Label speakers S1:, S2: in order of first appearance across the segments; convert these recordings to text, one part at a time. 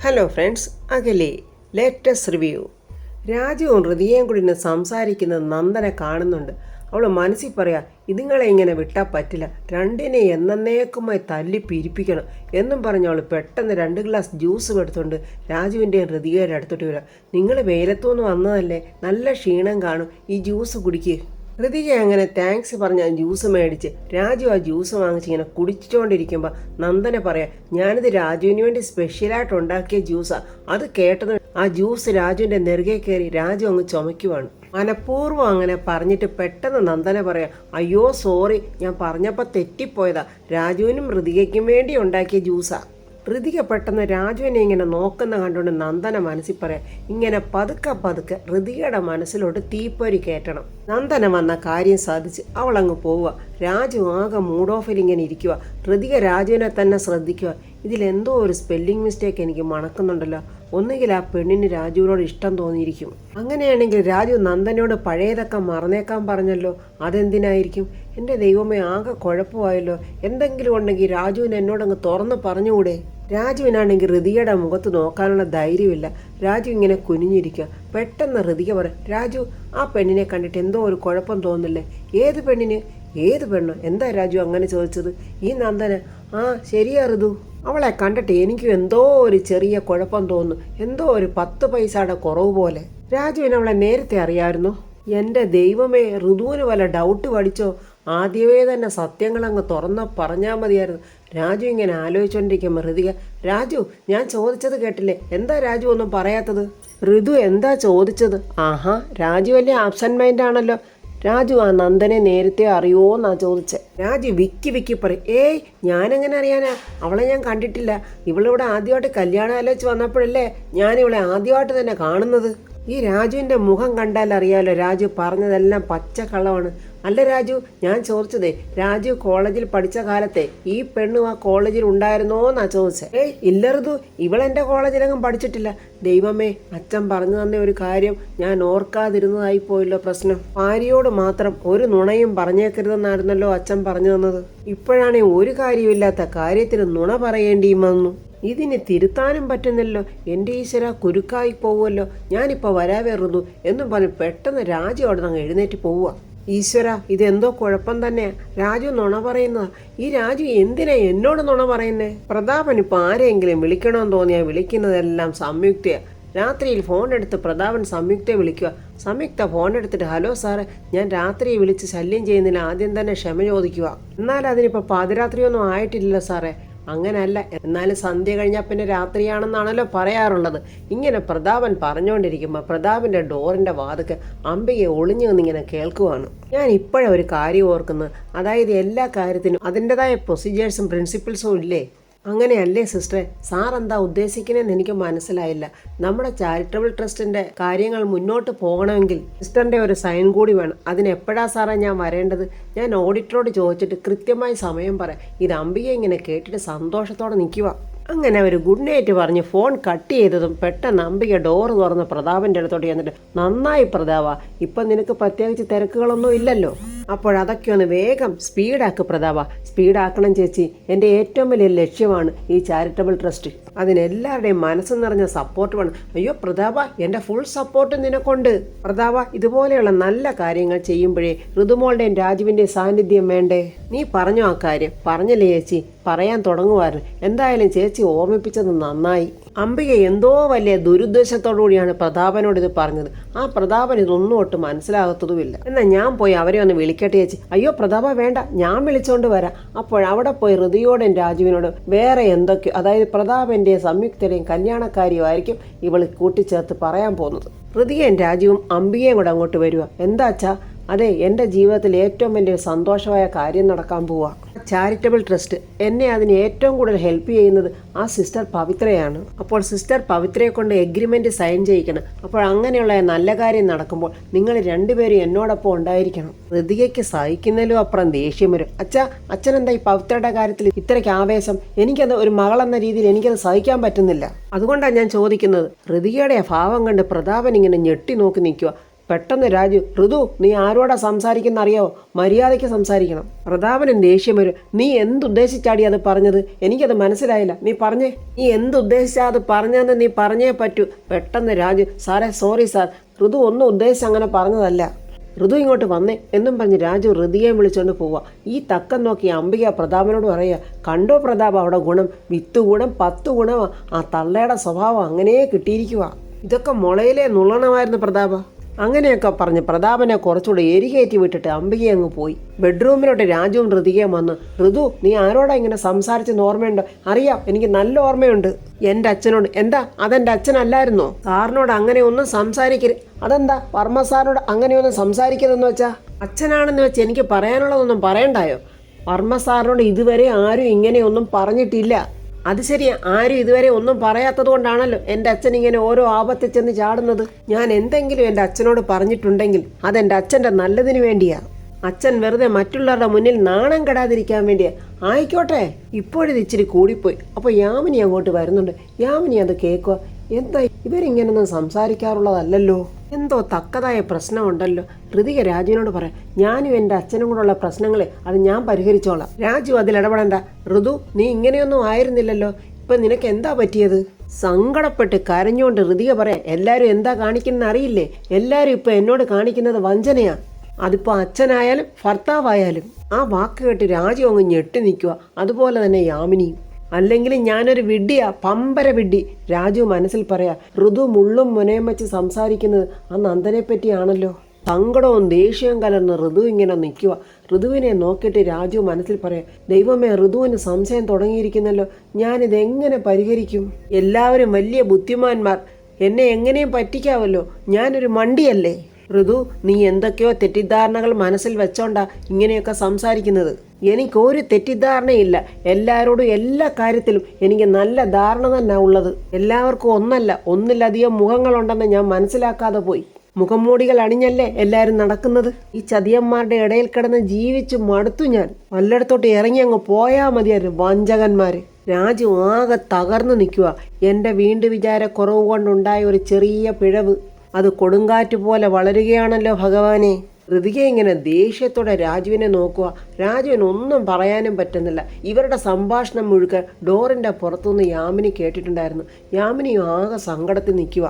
S1: Hello friends, അകലെ latest review. രാജുവും ഹൃദയം കൂടി ഇന്ന് സംസാരിക്കുന്നത് നന്ദനെ കാണുന്നുണ്ട്. അവൾ മനസ്സിൽ പറയാ, ഇതുങ്ങളെ ഇങ്ങനെ വിട്ടാൽ പറ്റില്ല, രണ്ടിനെ എന്നേക്കുമായി തല്ലി പിരിപ്പിക്കണം എന്നും പറഞ്ഞ് അവൾ പെട്ടെന്ന് 2 ഗ്ലാസ് ജ്യൂസ് എടുത്തുകൊണ്ട് രാജുവിൻ്റെയും ഹൃദയയുടെ അടുത്തോട്ട് വരാം. നിങ്ങൾ വെയിലത്തുനിന്ന് വന്നതല്ലേ, നല്ല ക്ഷീണം കാണും, ഈ ജ്യൂസ് കുടിക്കുക. ഹൃതിക അങ്ങനെ താങ്ക്സ് പറഞ്ഞ് ജ്യൂസ് മേടിച്ച് രാജു ആ ജ്യൂസ് വാങ്ങിച്ച് ഇങ്ങനെ കുടിച്ചുകൊണ്ടിരിക്കുമ്പോൾ നന്ദനെ പറയാം, ഞാനിത് രാജുവിന് വേണ്ടി സ്പെഷ്യലായിട്ട് ഉണ്ടാക്കിയ ജ്യൂസാണ്. അത് കേട്ടത് ആ ജ്യൂസ് രാജുവിൻ്റെ നെറുകെ കയറി രാജു അങ്ങ് ചുമയ്ക്കുവാണ്. മനഃപൂർവ്വം അങ്ങനെ പറഞ്ഞിട്ട് പെട്ടെന്ന് നന്ദനെ പറയാം, അയ്യോ സോറി, ഞാൻ പറഞ്ഞപ്പോൾ തെറ്റിപ്പോയതാ, രാജുവിനും ഹൃതികയ്ക്കും വേണ്ടി ഉണ്ടാക്കിയ ജ്യൂസാ. ഹൃതിക പെട്ടെന്ന് രാജുവിനെ ഇങ്ങനെ നോക്കുന്ന കണ്ടുകൊണ്ട് നന്ദന മനസ്സിൽ പറയാം, ഇങ്ങനെ പതുക്കെ പതുക്കെ ഹൃതികയുടെ മനസ്സിലോട്ട് തീപ്പൊരി കയറ്റണം. നന്ദന വന്ന കാര്യം സാധിച്ച് അവളങ്ങ് പോവുക. രാജു ആകെ മൂഡ് ഓഫിൽ ഇങ്ങനെ ഇരിക്കുക. ഹൃതിക രാജുവിനെ തന്നെ ശ്രദ്ധിക്കുക. ഇതിലെന്തോ ഒരു സ്പെല്ലിംഗ് മിസ്റ്റേക്ക് എനിക്ക് മണക്കുന്നുണ്ടല്ലോ, ഒന്നുകിൽ ആ പെണ്ണിന് രാജുവിനോട് ഇഷ്ടം തോന്നിയിരിക്കും. അങ്ങനെയാണെങ്കിൽ രാജു നന്ദനോട് പഴയതൊക്കെ മറന്നേക്കാൻ പറഞ്ഞല്ലോ, അതെന്തിനായിരിക്കും? എൻ്റെ ദൈവമേ, ആകെ കുഴപ്പമായല്ലോ. എന്തെങ്കിലും ഉണ്ടെങ്കിൽ രാജുവിന് എന്നോടങ്ങ് തുറന്ന് പറഞ്ഞുകൂടെ? രാജുവിനാണെങ്കിൽ ഹൃതികയുടെ മുഖത്ത് നോക്കാനുള്ള ധൈര്യമില്ല. രാജു ഇങ്ങനെ കുനിഞ്ഞിരിക്കുക. പെട്ടെന്ന് ഹൃതിക പറയും, രാജു, ആ പെണ്ണിനെ കണ്ടിട്ട് എന്തോ ഒരു കുഴപ്പം തോന്നില്ലേ? ഏത് പെണ്ണിന്? ഏത് പെണ്ണോ? എന്താ രാജു അങ്ങനെ ചോദിച്ചത്? ഈ നന്ദന? ആ ശരിയാ ഋതു, അവളെ കണ്ടിട്ട് എനിക്കും എന്തോ ഒരു ചെറിയ കുഴപ്പം തോന്നുന്നു, എന്തോ ഒരു 10 പൈസയുടെ കുറവ് പോലെ. രാജുവിന് അവളെ നേരത്തെ അറിയാമായിരുന്നു. എൻ്റെ ദൈവമേ, ഋതുവിന് വല്ല ഡൗട്ട് പഠിച്ചോ? ആദ്യമേ തന്നെ സത്യങ്ങളങ്ങ് തുറന്ന് പറഞ്ഞാൽ മതിയായിരുന്നു. രാജു ഇങ്ങനെ ആലോചിച്ചുകൊണ്ടിരിക്കുമ്പോൾ ഹൃതിക, രാജു, ഞാൻ ചോദിച്ചത് കേട്ടില്ലേ? എന്താ രാജു ഒന്നും പറയാത്തത്? ഋതു എന്താ ചോദിച്ചത്? ആഹാ, രാജു വലിയ ആബ്സെന്റ് മൈൻഡ് ആണല്ലോ. രാജു ആ നന്ദനെ നേരത്തെ അറിയുമോന്നാ ചോദിച്ചത്. രാജു വിക്കി പറയും, ഏയ് ഞാനെങ്ങനെ അറിയാനാ, അവളെ ഞാൻ കണ്ടിട്ടില്ല. ഇവളിവിടെ ആദ്യമായിട്ട് കല്യാണം ആലോചിച്ച് വന്നപ്പോഴല്ലേ ഞാനിവളെ ആദ്യമായിട്ട് തന്നെ കാണുന്നത്. ഈ രാജുവിൻ്റെ മുഖം കണ്ടാൽ അറിയാലോ, രാജു പറഞ്ഞതെല്ലാം പച്ചക്കള്ളമാണ്. അല്ല രാജു, ഞാൻ ചോദിച്ചതേ, രാജു കോളേജിൽ പഠിച്ച കാലത്തെ ഈ പെണ്ണും ആ കോളേജിൽ ഉണ്ടായിരുന്നോ എന്നാ ചോദിച്ചത്. ഏയ് ഇല്ല ഋതു, ഇവളെൻ്റെ കോളേജിലങ്ങും പഠിച്ചിട്ടില്ല. ദൈവമേ, അച്ഛൻ പറഞ്ഞു തന്ന ഒരു കാര്യം ഞാൻ ഓർക്കാതിരുന്നതായി പോയല്ലോ പ്രശ്നം. ഭാര്യയോട് മാത്രം ഒരു നുണയും പറഞ്ഞേക്കരുതെന്നായിരുന്നല്ലോ അച്ഛൻ പറഞ്ഞു തന്നത്. ഇപ്പോഴാണെ ഒരു കാര്യമില്ലാത്ത കാര്യത്തിന് നുണ പറയേണ്ടിയും വന്നു. ഇതിന് തിരുത്താനും പറ്റുന്നല്ലോ. എൻ്റെ ഈശ്വര, കുരുക്കായി പോവുമല്ലോ, ഞാനിപ്പോൾ വരാവേറുന്നു എന്നും പറഞ്ഞ് പെട്ടെന്ന് രാജു അവിടെ നിന്ന് എഴുന്നേറ്റ് പോവുക. ഈശ്വര, ഇതെന്തോ കുഴപ്പം തന്നെയാ. രാജു നുണ പറയുന്നതാ. ഈ രാജു എന്തിനാ എന്നോട് നുണ പറയുന്നേ? പ്രതാപൻ ഇപ്പോൾ ആരെങ്കിലും വിളിക്കണമെന്ന് തോന്നിയാൽ വിളിക്കുന്നതെല്ലാം സംയുക്തയാണ്. രാത്രിയിൽ ഫോൺ എടുത്ത് പ്രതാപൻ സംയുക്തയെ വിളിക്കുക. സംയുക്ത ഫോൺ എടുത്തിട്ട്, ഹലോ സാറേ, ഞാൻ രാത്രി വിളിച്ച് ശല്യം ചെയ്യുന്നില്ല, ആദ്യം തന്നെ ക്ഷമ ചോദിക്കുക. എന്നാൽ അതിനിപ്പോൾ പാതിരാത്രിയൊന്നും ആയിട്ടില്ലല്ലോ സാറേ. അങ്ങനെയല്ല, എന്നാലും സന്ധ്യ കഴിഞ്ഞാൽ പിന്നെ രാത്രിയാണെന്നാണല്ലോ പറയാറുള്ളത്. ഇങ്ങനെ പ്രതാപൻ പറഞ്ഞുകൊണ്ടിരിക്കുമ്പോൾ പ്രതാപൻ്റെ ഡോറിൻ്റെ വാതിക്ക് അംബികയെ ഒളിഞ്ഞു നിന്നിങ്ങനെ കേൾക്കുവാണ്. ഞാൻ ഇപ്പോഴാണ് ഒരു കാര്യം ഓർക്കുന്നത്, അതായത് എല്ലാ കാര്യത്തിനും അതിൻ്റെതായ പ്രൊസീജിയേഴ്സും പ്രിൻസിപ്പിൾസും ഇല്ലേ? അങ്ങനെയല്ലേ സിസ്റ്ററെ? സാർ എന്താ ഉദ്ദേശിക്കുന്നതെന്ന് എനിക്ക് മനസ്സിലായില്ല. നമ്മുടെ ചാരിറ്റബിൾ ട്രസ്റ്റിൻ്റെ കാര്യങ്ങൾ മുന്നോട്ട് പോകണമെങ്കിൽ സിസ്റ്ററിൻ്റെ ഒരു സൈൻ കൂടി വേണം. അതിനെപ്പോഴാണ് സാറേ ഞാൻ വരേണ്ടത്? ഞാൻ ഓഡിറ്ററോട് ചോദിച്ചിട്ട് കൃത്യമായി സമയം പറയാം. ഇത് അംബിക ഇങ്ങനെ കേട്ടിട്ട് സന്തോഷത്തോടെ നിൽക്കുക. അങ്ങനെ ഒരു ഗുഡ് നൈറ്റ് പറഞ്ഞ് ഫോൺ കട്ട് ചെയ്തതും പെട്ടെന്ന് അംബിക ഡോറ് തുറന്ന് പ്രതാപൻ്റെ അടുത്തോട്ട് ചെന്നിട്ട്, നന്നായി പ്രതാപ, ഇപ്പം നിനക്ക് പ്രത്യേകിച്ച് തിരക്കുകളൊന്നും ഇല്ലല്ലോ, അപ്പോഴതൊക്കെ ഒന്ന് വേഗം സ്പീഡാക്ക് പ്രതാപ. സ്പീഡാക്കണം ചേച്ചി, എൻ്റെ ഏറ്റവും വലിയ ലക്ഷ്യമാണ് ഈ ചാരിറ്റബിൾ ട്രസ്റ്റ്. അതിനെല്ലാവരുടെയും മനസ്സ് നിറഞ്ഞ സപ്പോർട്ട് വേണം. അയ്യോ പ്രതാപ, എൻ്റെ ഫുൾ സപ്പോർട്ട് നിനക്കുണ്ട് പ്രതാപ. ഇതുപോലെയുള്ള നല്ല കാര്യങ്ങൾ ചെയ്യുമ്പോഴേ ഋതുമോളുടെയും രാജുവിൻ്റെയും സാന്നിധ്യം വേണ്ടേ? നീ പറഞ്ഞോ ആ കാര്യം? പറഞ്ഞില്ലേ ചേച്ചി, പറയാൻ തുടങ്ങുമായിരുന്നു. എന്തായാലും ചേച്ചി ഓർമ്മിപ്പിച്ചത് നന്നായി. അംബിക എന്തോ വലിയ ദുരുദ്ദേശത്തോടു കൂടിയാണ് പ്രതാപനോട് ഇത് പറഞ്ഞത്. ആ പ്രതാപൻ ഇതൊന്നും ഒട്ട് മനസ്സിലാകത്തതുമില്ല. എന്നാൽ ഞാൻ പോയി അവരെ ഒന്ന് വിളിക്കട്ടെ ചേച്ചി. അയ്യോ പ്രതാപ വേണ്ട, ഞാൻ വിളിച്ചോണ്ട് വരാം. അപ്പോഴവിടെ പോയി ഹൃതിയോടും രാജുവിനോടും വേറെ എന്തൊക്കെയോ, അതായത് പ്രതാപൻ്റെയും സംയുക്തയുടെയും കല്യാണക്കാരിയുമായിരിക്കും ഇവൾ കൂട്ടിച്ചേർത്ത് പറയാൻ പോകുന്നത്. ഹൃതിയും രാജുവും അംബികയും കൂടെ അങ്ങോട്ട് വരിക. എന്താച്ചാ? അതെ, എൻ്റെ ജീവിതത്തിൽ ഏറ്റവും വലിയ സന്തോഷമായ കാര്യം നടക്കാൻ പോവുക. ചാരിറ്റബിൾ ട്രസ്റ്റ് എന്നെ അതിന് ഏറ്റവും കൂടുതൽ ഹെൽപ്പ് ചെയ്യുന്നത് ആ സിസ്റ്റർ പവിത്രയാണ്. അപ്പോൾ സിസ്റ്റർ പവിത്രയെ കൊണ്ട് എഗ്രിമെൻറ്റ് സൈൻ ചെയ്യിക്കണം. അപ്പോൾ അങ്ങനെയുള്ള നല്ല കാര്യം നടക്കുമ്പോൾ നിങ്ങൾ രണ്ടുപേരും എന്നോടൊപ്പം ഉണ്ടായിരിക്കണം. ഹൃതികയ്ക്ക് സഹിക്കുന്നതിലും അപ്പുറം ദേഷ്യം വരും. അച്ഛനെന്താ ഈ പവിത്രയുടെ കാര്യത്തിൽ ഇത്രയ്ക്ക് ആവേശം? എനിക്കത് ഒരു മകളെന്ന രീതിയിൽ എനിക്കത് സഹിക്കാൻ പറ്റുന്നില്ല. അതുകൊണ്ടാണ് ഞാൻ ചോദിക്കുന്നത്. ഹൃതികയുടെ ഭാവം കണ്ട് പ്രതാപൻ ഇങ്ങനെ ഞെട്ടി നോക്കി നിൽക്കുക. പെട്ടെന്ന് രാജു, ഋതു നീ ആരോടാ സംസാരിക്കുന്ന അറിയാവോ? മര്യാദയ്ക്ക് സംസാരിക്കണം. പ്രതാപന് ദേഷ്യം വരും. നീ എന്തുദ്ദേശിച്ചാടി അത് പറഞ്ഞത്? എനിക്കത് മനസ്സിലായില്ല. നീ പറഞ്ഞേ, നീ എന്തുദ്ദേശിച്ചാ അത് പറഞ്ഞതെന്ന് നീ പറഞ്ഞേ പറ്റൂ. പെട്ടെന്ന് രാജു, സാറേ സോറി സാർ, ഋതു ഒന്നും ഉദ്ദേശിച്ച് അങ്ങനെ പറഞ്ഞതല്ല. ഋതു ഇങ്ങോട്ട് വന്നേ എന്നും പറഞ്ഞ് രാജു ഋതിയെ വിളിച്ചുകൊണ്ട് പോവുക. ഈ തക്കം നോക്കി അംബിക പ്രതാപനോട് പറയുക, കണ്ടോ പ്രതാപ്, അവിടെ ഗുണം 10 ഗുണം 10 ഗുണമാ. ആ തള്ളയുടെ സ്വഭാവം അങ്ങനെ കിട്ടിയിരിക്കുക. ഇതൊക്കെ മുളയിലെ നുള്ളണമായിരുന്നു പ്രതാപ. അങ്ങനെയൊക്കെ പറഞ്ഞ് പ്രതാപനെ കുറച്ചുകൂടെ എരികേറ്റി വിട്ടിട്ട് അംബിക അങ്ങ് പോയി. ബെഡ്റൂമിലോട്ട് രാജുവും ഋതികയും വന്ന്, ഋതു നീ ആരോടാ ഇങ്ങനെ സംസാരിച്ചെന്ന് ഓർമ്മയുണ്ടോ? അറിയാം, എനിക്ക് നല്ല ഓർമ്മയുണ്ട്. എൻ്റെ അച്ഛനോട്. എന്താ, അതെൻ്റെ അച്ഛനല്ലായിരുന്നോ? സാറിനോട് അങ്ങനെ ഒന്നും സംസാരിക്കരുത്. അതെന്താ വർമ്മ സാറിനോട് അങ്ങനെയൊന്നും സംസാരിക്കരുതെന്ന് വെച്ചാ? അച്ഛനാണെന്ന് വെച്ച് എനിക്ക് പറയാനുള്ളതൊന്നും പറയണ്ടായോ? വർമ്മ സാറിനോട് ഇതുവരെ ആരും ഇങ്ങനെയൊന്നും പറഞ്ഞിട്ടില്ല. അത് ശരിയാ, ആരും ഇതുവരെ ഒന്നും പറയാത്തത് കൊണ്ടാണല്ലോ എൻ്റെ അച്ഛൻ ഇങ്ങനെ ഓരോ ആപത്തിൽ ചെന്ന് ചാടുന്നത്. ഞാൻ എന്തെങ്കിലും എൻ്റെ അച്ഛനോട് പറഞ്ഞിട്ടുണ്ടെങ്കിൽ അതെൻ്റെ അച്ഛൻ്റെ നല്ലതിന് വേണ്ടിയാ. അച്ഛൻ വെറുതെ മറ്റുള്ളവരുടെ മുന്നിൽ നാണം കെടാതിരിക്കാൻ വേണ്ടിയാ. ആയിക്കോട്ടെ, ഇപ്പോഴിത് ഇച്ചിരി കൂടിപ്പോയി. അപ്പോൾ യാമിനി അങ്ങോട്ട് വരുന്നുണ്ട്. യാമിനി അത് കേൾക്കുക. എന്താ ഇവരിങ്ങനൊന്നും സംസാരിക്കാറുള്ളതല്ലല്ലോ, എന്തോ തക്കതായ പ്രശ്നമുണ്ടല്ലോ. ഋതിക രാജുവിനോട് പറയാം, ഞാനും എൻ്റെ അച്ഛനും കൂടെയുള്ള പ്രശ്നങ്ങളെ അത് ഞാൻ പരിഹരിച്ചോളാം. രാജു അതിലിടപെടണ്ട. ഋതു നീ ഇങ്ങനെയൊന്നും ആയിരുന്നില്ലല്ലോ, ഇപ്പം നിനക്ക് എന്താ പറ്റിയത്? സങ്കടപ്പെട്ട് കരഞ്ഞുകൊണ്ട് ഋതിക പറയാം, എല്ലാവരും എന്താ കാണിക്കുന്ന അറിയില്ലേ? എല്ലാവരും ഇപ്പം എന്നോട് കാണിക്കുന്നത് വഞ്ചനയാ. അതിപ്പോൾ അച്ഛനായാലും ഭർത്താവായാലും. ആ വാക്ക് കേട്ട് രാജു അങ്ങ് ഞെട്ടി നിൽക്കുക. അതുപോലെ തന്നെ യാമിനിയും. അല്ലെങ്കിൽ ഞാനൊരു വിഡ്ഢിയാ, പമ്പര വിഡ്ഢി. രാജു മനസ്സിൽ പറയാ. ഋതു മുള്ളും മുനയും വെച്ച് സംസാരിക്കുന്നത് ആ നന്ദനെ പറ്റിയാണല്ലോ. സങ്കടവും ദേഷ്യവും കലർന്ന് ഋതു ഇങ്ങനെ നിൽക്കുക. ഋതുവിനെ നോക്കിയിട്ട് രാജു മനസ്സിൽ പറയാം, ദൈവമേ, ഋതുവിന് സംശയം തുടങ്ങിയിരിക്കുന്നല്ലോ, ഞാനിതെങ്ങനെ പരിഹരിക്കും? എല്ലാവരും വലിയ ബുദ്ധിമാന്മാർ, എന്നെ എങ്ങനെയും പറ്റിക്കാവല്ലോ, ഞാനൊരു മണ്ടിയല്ലേ? ഋതു നീ എന്തൊക്കെയോ തെറ്റിദ്ധാരണകൾ മനസ്സിൽ വെച്ചോണ്ടാ ഇങ്ങനെയൊക്കെ സംസാരിക്കുന്നത്. എനിക്കൊരു തെറ്റിദ്ധാരണയില്ല. എല്ലാവരോടും എല്ലാ കാര്യത്തിലും എനിക്ക് നല്ല ധാരണ തന്നെ ഉള്ളത്. എല്ലാവർക്കും ഒന്നല്ല ഒന്നിലധികം മുഖങ്ങളുണ്ടെന്ന് ഞാൻ മനസ്സിലാക്കാതെ പോയി. മുഖംമൂടികൾ അണിഞ്ഞല്ലേ എല്ലാവരും നടക്കുന്നത്. ഈ ചതിയന്മാരുടെ ഇടയിൽ കിടന്ന് ജീവിച്ചു മടുത്തു ഞാൻ. വല്ലയിടത്തോട്ട് ഇറങ്ങി അങ്ങ് പോയാ മതിയായിരുന്നു വഞ്ചകന്മാര്. രാജു ആകെ തകർന്നു നിൽക്കുക. എൻ്റെ വീണ്ടും വിചാരക്കുറവ് കൊണ്ടുണ്ടായ ഒരു ചെറിയ പിഴവ് അത് കൊടുങ്കാറ്റ് പോലെ വളരുകയാണല്ലോ ഭഗവാനെ. ഋതിക ഇങ്ങനെ ദേഷ്യത്തോടെ രാജുവിനെ നോക്കുക. രാജുവിന് ഒന്നും പറയാനും പറ്റുന്നില്ല. ഇവരുടെ സംഭാഷണം മുഴുവൻ ഡോറിൻ്റെ പുറത്തുനിന്ന് യാമിനി കേട്ടിട്ടുണ്ടായിരുന്നു. യാമിനിയും ആകെ സങ്കടത്തിൽ നിൽക്കുക.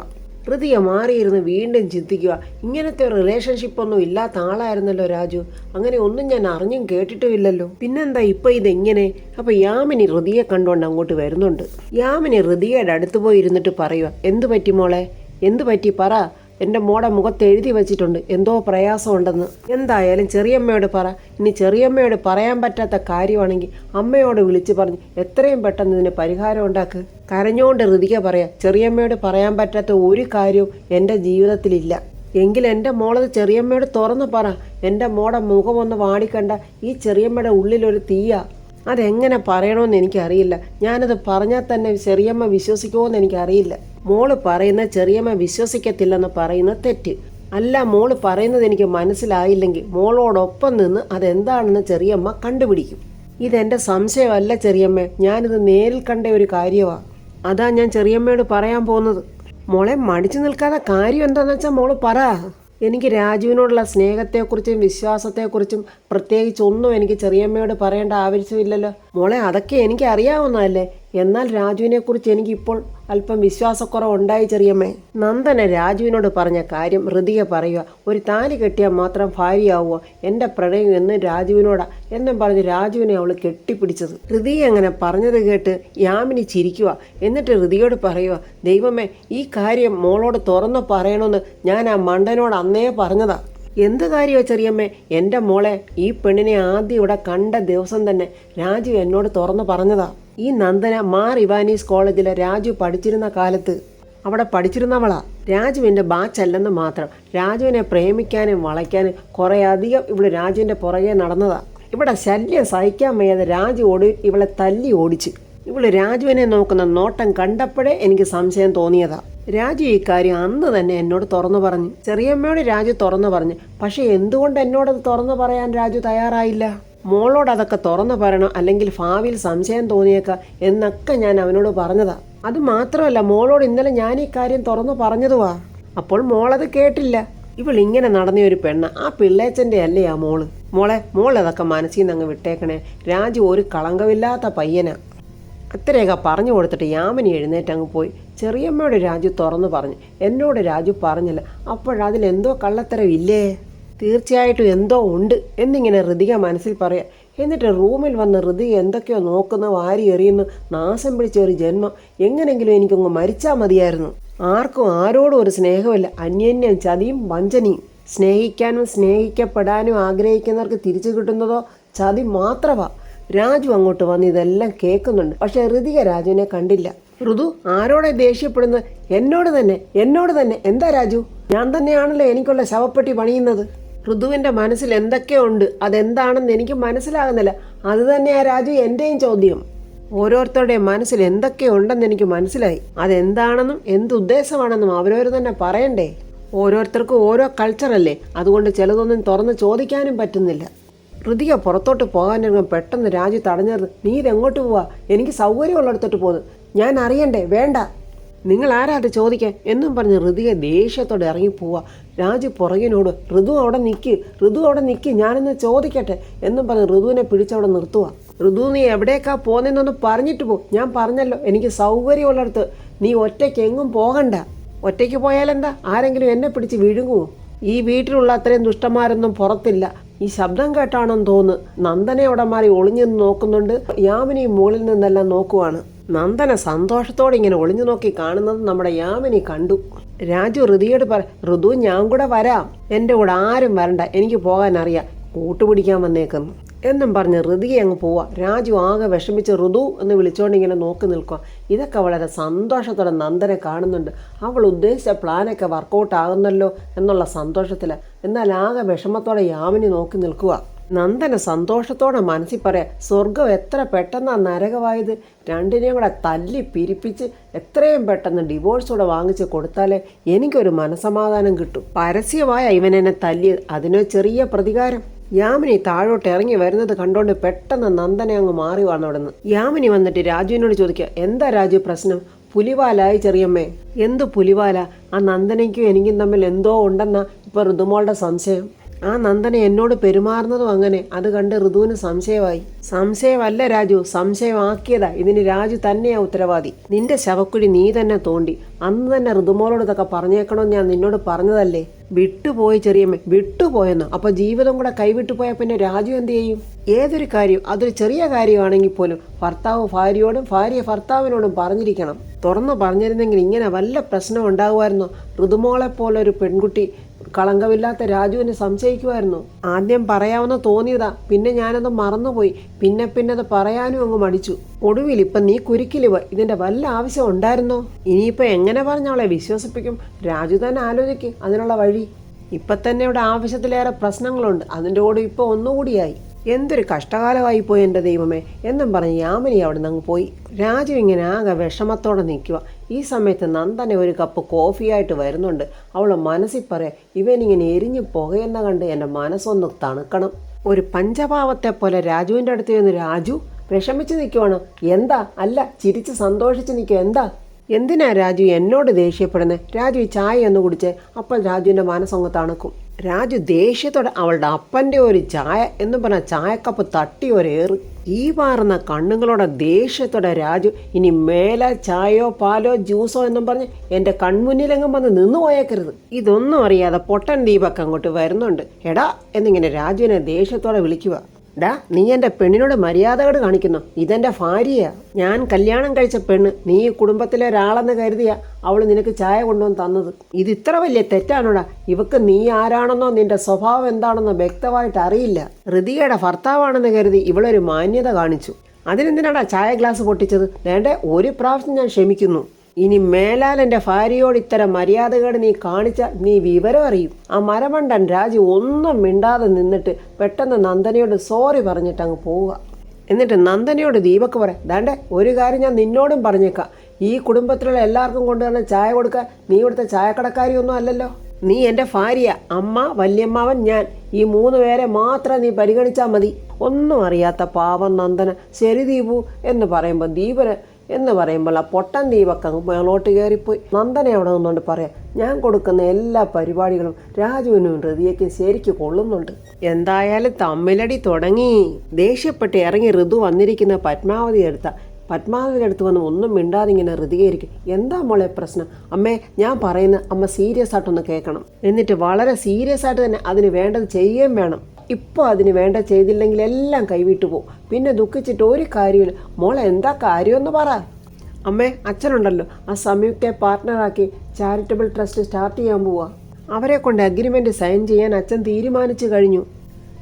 S1: ഋതിക മാറിയിരുന്ന് വീണ്ടും ചിന്തിക്കുക. ഇങ്ങനത്തെ ഒരു റിലേഷൻഷിപ്പൊന്നും ഇല്ലാത്ത ആളായിരുന്നല്ലോ രാജു. അങ്ങനെ ഒന്നും ഞാൻ അറിഞ്ഞും കേട്ടിട്ടുമില്ലല്ലോ. പിന്നെന്താ ഇപ്പം ഇതെങ്ങനെ? അപ്പം യാമിനി ഋതിയെ കണ്ടുകൊണ്ട് അങ്ങോട്ട് വരുന്നുണ്ട്. യാമിനി ഋതികയുടെ അടുത്ത് പോയി ഇരുന്നിട്ട് പറയുക, എന്തു പറ്റി മോളെ, എന്തു പറ്റി പറ? എൻ്റെ മോടെ മുഖത്ത് എഴുതി വെച്ചിട്ടുണ്ട് എന്തോ പ്രയാസമുണ്ടെന്ന്. എന്തായാലും ചെറിയമ്മയോട് പറ. ഇനി ചെറിയമ്മയോട് പറയാൻ പറ്റാത്ത കാര്യമാണെങ്കിൽ അമ്മയോട് വിളിച്ച് പറഞ്ഞ് എത്രയും പെട്ടെന്ന് ഇതിന് പരിഹാരം ഉണ്ടാക്ക്. കരഞ്ഞുകൊണ്ട് ഋതിക പറയാം, ചെറിയമ്മയോട് പറയാൻ പറ്റാത്ത ഒരു കാര്യവും എൻ്റെ ജീവിതത്തിലില്ല. എങ്കിൽ എൻ്റെ മോളത് ചെറിയമ്മയോട് തുറന്ന് പറ. എൻ്റെ മോടെ മുഖമൊന്ന് വാടിക്കണ്ട ഈ ചെറിയമ്മയുടെ ഉള്ളിലൊരു തീയ. അതെങ്ങനെ പറയണമെന്ന് എനിക്കറിയില്ല. ഞാനത് പറഞ്ഞാൽ തന്നെ ചെറിയമ്മ വിശ്വസിക്കുമോയെന്ന് എനിക്കറിയില്ല. മോള് പറയുന്നത് ചെറിയമ്മ വിശ്വസിക്കത്തില്ലെന്ന് പറയുന്നത് തെറ്റ് അല്ല. മോള് പറയുന്നത് എനിക്ക് മനസ്സിലായില്ലെങ്കിൽ മോളോടൊപ്പം നിന്ന് അതെന്താണെന്ന് ചെറിയമ്മ കണ്ടുപിടിക്കും. ഇതെൻ്റെ സംശയമല്ല ചെറിയമ്മ, ഞാനിത് നേരിൽ കണ്ട ഒരു കാര്യമാണ്. അതാ ഞാൻ ചെറിയമ്മയോട് പറയാൻ പോകുന്നത്. മോളെ മടിച്ചു നിൽക്കാതെ കാര്യം എന്താണെന്ന് വെച്ചാൽ മോള് പറ. എനിക്ക് രാജുവിനോടുള്ള സ്നേഹത്തെക്കുറിച്ചും വിശ്വാസത്തെക്കുറിച്ചും പ്രത്യേകിച്ച് ഒന്നും എനിക്ക് ചെറിയമ്മയോട് പറയേണ്ട ആവശ്യമില്ലല്ലോ മോളെ. അതൊക്കെ എനിക്ക് അറിയാവുന്നതല്ലേ. എന്നാൽ രാജുവിനെക്കുറിച്ച് എനിക്കിപ്പോൾ അല്പം വിശ്വാസക്കുറവുണ്ടായി ചെറിയമ്മേ. നന്ദന രാജുവിനോട് പറഞ്ഞ കാര്യം ഋതിക പറയുക. ഒരു താലി കെട്ടിയാൽ മാത്രം ഭാര്യയാവുമോ? എൻ്റെ പ്രണയം എന്ന് രാജുവിനോടാ എന്നും പറഞ്ഞ് രാജുവിനെ അവൾ കെട്ടിപ്പിടിച്ചത്. ഋതിക അങ്ങനെ പറഞ്ഞത് കേട്ട് യാമിനി ചിരിക്കുക. എന്നിട്ട് ഋതികയോട് പറയുക, ദൈവമേ, ഈ കാര്യം മോളോട് തുറന്നു പറയണമെന്ന് ഞാൻ ആ മണ്ടനോട് അന്നേ പറഞ്ഞതാ. എന്ത് കാര്യമോ ചെറിയമ്മേ? എൻ്റെ മോളെ, ഈ പെണ്ണിനെ ആദ്യം ഇവിടെ കണ്ട ദിവസം തന്നെ രാജു എന്നോട് തുറന്നു പറഞ്ഞതാ. ഈ നന്ദന മാർ ഇവാനീസ് കോളേജിലെ രാജു പഠിച്ചിരുന്ന കാലത്ത് അവിടെ പഠിച്ചിരുന്നവളാ. രാജുവിൻ്റെ ബാച്ചല്ലെന്ന് മാത്രം. രാജുവിനെ പ്രേമിക്കാനും വളയ്ക്കാനും കുറേ അധികം ഇവള് രാജുവിൻ്റെ പുറകെ നടന്നതാ. ഇവിടെ ശല്യം സഹിക്കാൻ വയ്യാതെ രാജു ഇവളെ തല്ലി ഓടിച്ച്. ഇവള് രാജുവിനെ നോക്കുന്ന നോട്ടം കണ്ടപ്പോഴേ എനിക്ക് സംശയം തോന്നിയതാ. രാജു ഈ കാര്യം അന്ന് തന്നെ എന്നോട് തുറന്നു പറഞ്ഞു. ചെറിയമ്മയോട് രാജു തുറന്നു പറഞ്ഞു. പക്ഷെ എന്തുകൊണ്ട് എന്നോടത് തുറന്നു പറയാൻ രാജു തയ്യാറായില്ല? മോളോട് അതൊക്കെ തുറന്നു പറയണം, അല്ലെങ്കിൽ ഭാവിയിൽ സംശയം തോന്നിയേക്കാം എന്നൊക്കെ ഞാൻ അവനോട് പറഞ്ഞതാ. അത് മാത്രമല്ല, മോളോട് ഇന്നലെ ഞാൻ ഈ കാര്യം തുറന്നു പറഞ്ഞതുവാ. അപ്പോൾ മോളത് കേട്ടില്ല. ഇവളിങ്ങനെ നടന്ന ഒരു പെണ്ണ്, ആ പിള്ളേച്ചൻ്റെ അല്ലേ ആ മോള്? മോളതൊക്കെ മനസ്സിൽ നിന്ന് അങ്ങ് വിട്ടേക്കണേ. രാജു ഒരു കളങ്കമില്ലാത്ത പയ്യനാ. അത്രയൊക്കെ പറഞ്ഞു കൊടുത്തിട്ട് യാമിനി എഴുന്നേറ്റ് അങ്ങ് പോയി. ചെറിയമ്മയോട് രാജു തുറന്നു പറഞ്ഞു. എന്നോട് രാജു പറഞ്ഞില്ല. അപ്പോഴതിലെന്തോ കള്ളത്തരം ഇല്ലേ? തീർച്ചയായിട്ടും എന്തോ ഉണ്ട് എന്നിങ്ങനെ ഋതിക മനസ്സിൽ പറയാം. എന്നിട്ട് റൂമിൽ വന്ന് ഋതിക എന്തൊക്കെയോ നോക്കുന്നു, വാരി എറിയുന്നു. നാശം പിടിച്ച ഒരു ജന്മം. എങ്ങനെങ്കിലും എനിക്കൊന്ന് മരിച്ചാൽ മതിയായിരുന്നു. ആർക്കും ആരോടും ഒരു സ്നേഹമില്ല. അന്യോന്യം ചതിയും വഞ്ചനയും. സ്നേഹിക്കാനും സ്നേഹിക്കപ്പെടാനും ആഗ്രഹിക്കുന്നവർക്ക് തിരിച്ചു കിട്ടുന്നതോ ചതി മാത്രമാണ്. രാജു അങ്ങോട്ട് വന്ന് ഇതെല്ലാം കേൾക്കുന്നുണ്ട്. പക്ഷേ ഋതിക രാജുവിനെ കണ്ടില്ല. ഋതു ആരോടെ ദേഷ്യപ്പെടുന്നത്? എന്നോട് തന്നെ. എന്താ രാജു? ഞാൻ തന്നെയാണല്ലോ എനിക്കുള്ള ശവപ്പെട്ടി പണിയുന്നത്. ഋതുവിൻ്റെ മനസ്സിൽ എന്തൊക്കെയോ ഉണ്ട്. അതെന്താണെന്ന് എനിക്ക് മനസ്സിലാകുന്നില്ല. അത് തന്നെയാ രാജു എൻ്റെയും ചോദ്യം. ഓരോരുത്തരുടെയും മനസ്സിൽ എന്തൊക്കെയോ ഉണ്ടെന്ന് എനിക്ക് മനസ്സിലായി. അതെന്താണെന്നും എന്തുദ്ദേശമാണെന്നും അവരവർ തന്നെ പറയണ്ടേ? ഓരോരുത്തർക്കും ഓരോ കൾച്ചറല്ലേ. അതുകൊണ്ട് ചിലതൊന്നും തുറന്ന് ചോദിക്കാനും പറ്റുന്നില്ല. ഋതിക പുറത്തോട്ട് പോകാനിറങ്ങും. പെട്ടെന്ന് രാജു തടഞ്ഞത്. നീ ഇതെങ്ങോട്ട് പോവാ? എനിക്ക് സൗകര്യമുള്ളിടത്തോട്ട് പോകുന്നു. ഞാൻ അറിയണ്ടേ? വേണ്ട. നിങ്ങൾ ആരാ അത് ചോദിക്കാൻ എന്നും പറഞ്ഞ് ഋതിക ദേഷ്യത്തോടെ ഇറങ്ങിപ്പോവാ. രാജു പുറകിനോട് ഋതു അവിടെ നിൽക്ക്, ഞാനൊന്ന് ചോദിക്കട്ടെ എന്നും പറഞ്ഞ് ഋതുവിനെ പിടിച്ചവിടെ നിർത്തുക. ഋതു, നീ എവിടേക്കാ പോകുന്നതെന്നൊന്ന് പറഞ്ഞിട്ട് പോ. ഞാൻ പറഞ്ഞല്ലോ എനിക്ക് സൗകര്യമുള്ളിടത്ത്. നീ ഒറ്റയ്ക്ക് എങ്ങും പോകണ്ട. ഒറ്റയ്ക്ക് പോയാലെന്താ? ആരെങ്കിലും എന്നെ പിടിച്ച് വിഴുങ്ങുമോ? ഈ വീട്ടിലുള്ള അത്രയും ദുഷ്ടന്മാരൊന്നും പുറത്തില്ല. ഈ ശബ്ദം കേട്ടാണെന്ന് തോന്നുന്നു. നന്ദനെ അവിടെ മാറി ഒളിഞ്ഞു നിന്ന് നോക്കുന്നുണ്ട്. യാമിനി മുകളിൽ നിന്നെല്ലാം നോക്കുവാണ്. നന്ദന സന്തോഷത്തോടെ ഇങ്ങനെ ഒളിഞ്ഞു നോക്കി കാണുന്നത് നമ്മുടെ യാമിനി കണ്ടു. രാജു ഋതിയോട് ഋതു, ഞാൻ കൂടെ വരാം. എൻ്റെ കൂടെ ആരും വരണ്ട, എനിക്ക് പോകാൻ അറിയാം. കൂട്ടുപിടിക്കാൻ വന്നേക്കുന്നു എന്നും പറഞ്ഞ് ഋതിക അങ്ങ് പോവാ. രാജു ആകെ വിഷമിച്ച് ഋതു എന്ന് വിളിച്ചുകൊണ്ട് ഇങ്ങനെ നോക്കി നിൽക്കുക. ഇതൊക്കെ വളരെ സന്തോഷത്തോടെ നന്ദനെ കാണുന്നുണ്ട്. അവൾ ഉദ്ദേശിച്ച പ്ലാനൊക്കെ വർക്കൗട്ട് ആകുന്നല്ലോ എന്നുള്ള സന്തോഷത്തിൽ. എന്നാൽ ആകെ വിഷമത്തോടെ യാമിനി നോക്കി നിൽക്കുക. നന്ദന സന്തോഷത്തോടെ മനസ്സിൽ പറയാം, സ്വർഗം എത്ര പെട്ടെന്നാണ് നരകമായത്. രണ്ടിനെയും കൂടെ തല്ലി പിരിപ്പിച്ച് എത്രയും പെട്ടെന്ന് ഡിവോഴ്സൂടെ വാങ്ങിച്ച് കൊടുത്താലേ എനിക്കൊരു മനസമാധാനം കിട്ടും. പരസ്യമായ ഇവനെന്നെ തല്ലിയത്, അതിനൊരു ചെറിയ പ്രതികാരം. യാമിനി താഴോട്ട് ഇറങ്ങി വരുന്നത് കണ്ടോണ്ട് പെട്ടെന്ന് നന്ദനെ അങ്ങ് മാറി വന്നു. അവിടെ നിന്ന് യാമിനി വന്നിട്ട് രാജുവിനോട് ചോദിക്കുക, എന്താ രാജു പ്രശ്നം? പുലിവാലായി ചെറിയമ്മേ. എന്തു പുലിവാല? ആ നന്ദനയ്ക്കും എനിക്കും തമ്മിൽ എന്തോ ഉണ്ടെന്നാ ഇപ്പൊ ഋതുമോളുടെ സംശയം. ആ നന്ദന എന്നോട് പെരുമാറുന്നതും അങ്ങനെ. അത് കണ്ട് ഋതുവിന് സംശയമായി. സംശയമല്ല രാജു, സംശയമാക്കിയതാ. ഇതിന് രാജു തന്നെയാ ഉത്തരവാദി. നിന്റെ ശവക്കുഴി നീ തന്നെ തോണ്ടി. അന്ന് തന്നെ ഋതുമോളോട് ഇതൊക്കെ പറഞ്ഞേക്കണമെന്ന് ഞാൻ നിന്നോട് പറഞ്ഞതല്ലേ? വിട്ടുപോയി ചെറിയമ്മേ. വിട്ടുപോയെന്നോ? അപ്പൊ ജീവിതം കൂടെ കൈവിട്ടുപോയാൽ പിന്നെ രാജു എന്ത് ചെയ്യും? ഏതൊരു കാര്യം, അതൊരു ചെറിയ കാര്യമാണെങ്കിൽ പോലും ഭർത്താവ് ഭാര്യയോടും ഭാര്യ ഭർത്താവിനോടും പറഞ്ഞിരിക്കണം. തുറന്നു പറഞ്ഞിരുന്നെങ്കിൽ ഇങ്ങനെ വല്ല പ്രശ്നം ഉണ്ടാകുമായിരുന്നോ? ഋതുമോളെപ്പോലൊരു പെൺകുട്ടി കളങ്കമില്ലാത്ത രാജുവിനെ സംശയിക്കുമായിരുന്നു. ആദ്യം പറയാമെന്ന് തോന്നിയതാ, പിന്നെ ഞാനത് മറന്നുപോയി. പിന്നെ അത് പറയാനും അങ്ങ് മടിച്ചു. ഒടുവിൽ ഇപ്പം നീ കുരുക്കില് പോയി. ഇതിന്റെ വല്ല ആവശ്യം ഉണ്ടായിരുന്നോ? ഇനിയിപ്പോൾ എങ്ങനെ പറഞ്ഞവളെ വിശ്വസിപ്പിക്കും? രാജു തന്നെ ആലോചിക്കും അതിനുള്ള വഴി. ഇപ്പം തന്നെ ഇവിടെ ആവശ്യത്തിലേറെ പ്രശ്നങ്ങളുണ്ട്. അതിൻ്റെ കൂടെ ഇപ്പോൾ ഒന്നുകൂടിയായി. എന്തൊരു കഷ്ടകാലമായി പോയി എൻ്റെ ദൈവമേ എന്നും പറഞ്ഞ് യാമിനി അവിടെ നിന്ന് അങ്ങ് പോയി. രാജു ഇങ്ങനെ ആകെ വിഷമത്തോടെ നിൽക്കുക. ഈ സമയത്ത് നന്ദന ഒരു കപ്പ് കോഫിയായിട്ട് വരുന്നുണ്ട്. അവൾ മനസ്സിൽ പറയാം, ഇവനിങ്ങനെ എരിഞ്ഞു പുകയെന്ന കണ്ട് എൻ്റെ മനസ്സൊന്ന് തണുക്കണം. ഒരു പഞ്ചപാവത്തെ പോലെ രാജുവിൻ്റെ അടുത്ത് ചെന്ന് രാജു വിഷമിച്ച് നിൽക്കുവാണ്. എന്താ? അല്ല, ചിരിച്ച് സന്തോഷിച്ച് നിൽക്കുക. എന്താ? എന്തിനാ രാജു എന്നോട് ദേഷ്യപ്പെടുന്നത്? രാജു ഈ ചായ ഒന്ന് കുടിച്ചേ. അപ്പോൾ രാജുവിൻ്റെ മനസ്സൊന്ന് തണുക്കും. രാജു ദേഷ്യത്തോടെ അവളുടെ അപ്പൻ്റെ ഒരു ചായ എന്ന് പറഞ്ഞ ചായക്കപ്പ് തട്ടി ഒരേറ്. ഈ പാറുന്ന കണ്ണുകളോടെ ദേഷ്യത്തോടെ രാജു, ഇനി മേലെ ചായയോ പാലോ ജ്യൂസോ എന്നും പറഞ്ഞ് എൻ്റെ കൺമുന്നിലെങ്ങും വന്ന് നിന്നു പോയേക്കരുത്. ഇതൊന്നും അറിയാതെ പൊട്ടൻ ദീപക്ക് അങ്ങോട്ട് വരുന്നുണ്ട്. എടാ എന്നിങ്ങനെ രാജുവിനെ ദേഷ്യത്തോടെ വിളിക്കുക. ഡാ, നീ എൻ്റെ പെണ്ണിനോട് മര്യാദകൾ കാണിക്കുന്നു. ഇതെൻ്റെ ഭാര്യയാ. ഞാൻ കല്യാണം കഴിച്ച പെണ്ണ്. നീ ഈ കുടുംബത്തിലെ ഒരാളെന്ന് കരുതിയാ അവൾ നിനക്ക് ചായ കൊണ്ടുവന്ന് തന്നത്. ഇത് ഇത്ര വലിയ തെറ്റാണോടാ? ഇവക്ക് നീ ആരാണെന്നോ നിന്റെ സ്വഭാവം എന്താണെന്നോ വ്യക്തമായിട്ട് അറിയില്ല. ഋതികയുടെ ഭർത്താവാണെന്ന് കരുതി ഇവളൊരു മാന്യത കാണിച്ചു. അതിനെന്തിനാടാ ചായ ഗ്ലാസ് പൊട്ടിച്ചത്? വേണ്ടേ, ഒരു പ്രാവശ്യം ഞാൻ ക്ഷമിക്കുന്നു. ഇനി മേലാൽ എൻ്റെ ഭാര്യയോട് ഇത്തരം മര്യാദകൾ നീ കാണിച്ചാൽ നീ വിവരം അറിയും. ആ മരമണ്ടൻ രാജു ഒന്നും മിണ്ടാതെ നിന്നിട്ട് പെട്ടെന്ന് നന്ദനയോട് സോറി പറഞ്ഞിട്ട് അങ്ങ് പോവുക. എന്നിട്ട് നന്ദനയോട് ദീപക്ക് പറയാം, ദാണ്ടേ ഒരു കാര്യം ഞാൻ നിന്നോടും പറഞ്ഞേക്കാം. ഈ കുടുംബത്തിലുള്ള എല്ലാവർക്കും കൊണ്ടുവന്ന് ചായ കൊടുക്കാൻ നീ ഇവിടുത്തെ ചായക്കടക്കാരിയൊന്നും അല്ലല്ലോ. നീ എൻ്റെ ഭാര്യ, അമ്മ, വല്യമ്മാവൻ, ഞാൻ. ഈ 3 പേരെ മാത്രം നീ പരിഗണിച്ചാൽ മതി. ഒന്നും അറിയാത്ത പാവം നന്ദന. ശരി ദീപു എന്ന് പറയുമ്പോൾ ദീപന് എന്ന് പറയുമ്പോൾ ആ പൊട്ടൻ ദീപക് അങ്ങ് മേളോട്ട് കയറിപ്പോയി. നന്ദനെ അവിടെ നിന്നുകൊണ്ട് പറയാം, ഞാൻ കൊടുക്കുന്ന എല്ലാ പരിപാടികളും രാജുവിനും ഹൃദയക്കും ശരിക്ക് കൊള്ളുന്നുണ്ട്. എന്തായാലും തമ്മിലടി തുടങ്ങി. ദേഷ്യപ്പെട്ട് ഇറങ്ങി ഋതു വന്നിരിക്കുന്ന പത്മാവതിയുടെ അടുത്ത് വന്ന് ഒന്നും മിണ്ടാതിങ്ങനെ ഹൃദയായിരിക്കും. എന്താ മോളെ പ്രശ്നം? അമ്മേ, ഞാൻ പറയുന്ന അമ്മ സീരിയസ് ആയിട്ടൊന്ന് കേൾക്കണം. എന്നിട്ട് വളരെ സീരിയസ് ആയിട്ട് തന്നെ അതിന് വേണ്ടത് ചെയ്യുകയും വേണം. ഇപ്പോൾ അതിന് വേണ്ട ചെയ്തില്ലെങ്കിൽ എല്ലാം കൈവിട്ടു പോകും. പിന്നെ ദുഃഖിച്ചിട്ട് ഒരു കാര്യമില്ല. മോളെ എന്താ കാര്യമെന്ന് പറ. അമ്മേ, അച്ഛനുണ്ടല്ലോ ആ സംയുക്തയെ പാർട്ട്ണറാക്കി ചാരിറ്റബിൾ ട്രസ്റ്റ് സ്റ്റാർട്ട് ചെയ്യാൻ പോവുക. അവരെ കൊണ്ട് അഗ്രിമെൻറ്റ് സൈൻ ചെയ്യാൻ അച്ഛൻ തീരുമാനിച്ചു കഴിഞ്ഞു.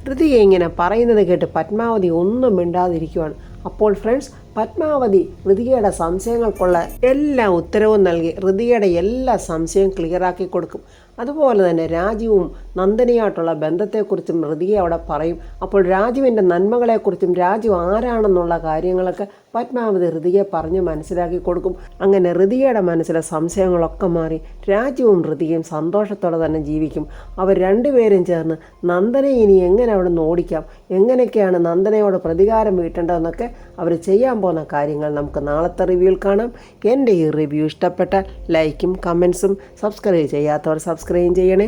S1: ഹൃതിക ഇങ്ങനെ പറയുന്നത് കേട്ട് പത്മാവതി ഒന്നും മിണ്ടാതിരിക്കുവാണ്. അപ്പോൾ ഫ്രണ്ട്സ്, പത്മാവതി ഹൃതികയുടെ സംശയങ്ങൾക്കുള്ള എല്ലാ ഉത്തരവും നൽകി ഹൃതികയുടെ എല്ലാ സംശയവും ക്ലിയറാക്കി കൊടുക്കും. അതുപോലെ തന്നെ രാജുവും നന്ദനിയായിട്ടുള്ള ബന്ധത്തെക്കുറിച്ചും ഹൃതിക അവിടെ പറയും. അപ്പോൾ രാജുവിൻ്റെ നന്മകളെക്കുറിച്ചും രാജു ആരാണെന്നുള്ള കാര്യങ്ങളൊക്കെ പത്മാവതി ഹൃതികയെ പറഞ്ഞ് മനസ്സിലാക്കി കൊടുക്കും. അങ്ങനെ ഹൃതികയുടെ മനസ്സിലെ സംശയങ്ങളൊക്കെ മാറി രാജുവും ഹൃതികയും സന്തോഷത്തോടെ തന്നെ ജീവിക്കും. അവർ രണ്ടുപേരും ചേർന്ന് നന്ദനെ ഇനി എങ്ങനെ അവിടെ നിന്ന് ഓടിക്കാം, എങ്ങനെയൊക്കെയാണ് നന്ദനയോട് പ്രതികാരം വീട്ടേണ്ടതെന്നൊക്കെ അവർ ചെയ്യാൻ പോകുന്ന കാര്യങ്ങൾ നമുക്ക് നാളത്തെ റിവ്യൂവിൽ കാണാം. എൻ്റെ ഈ റിവ്യൂ ഇഷ്ടപ്പെട്ടാൽ ലൈക്കും കമൻസും സബ്സ്ക്രൈബ് ചെയ്യാത്തവർ സബ്സ്ക്രൈബ് ചെയ്യണേ.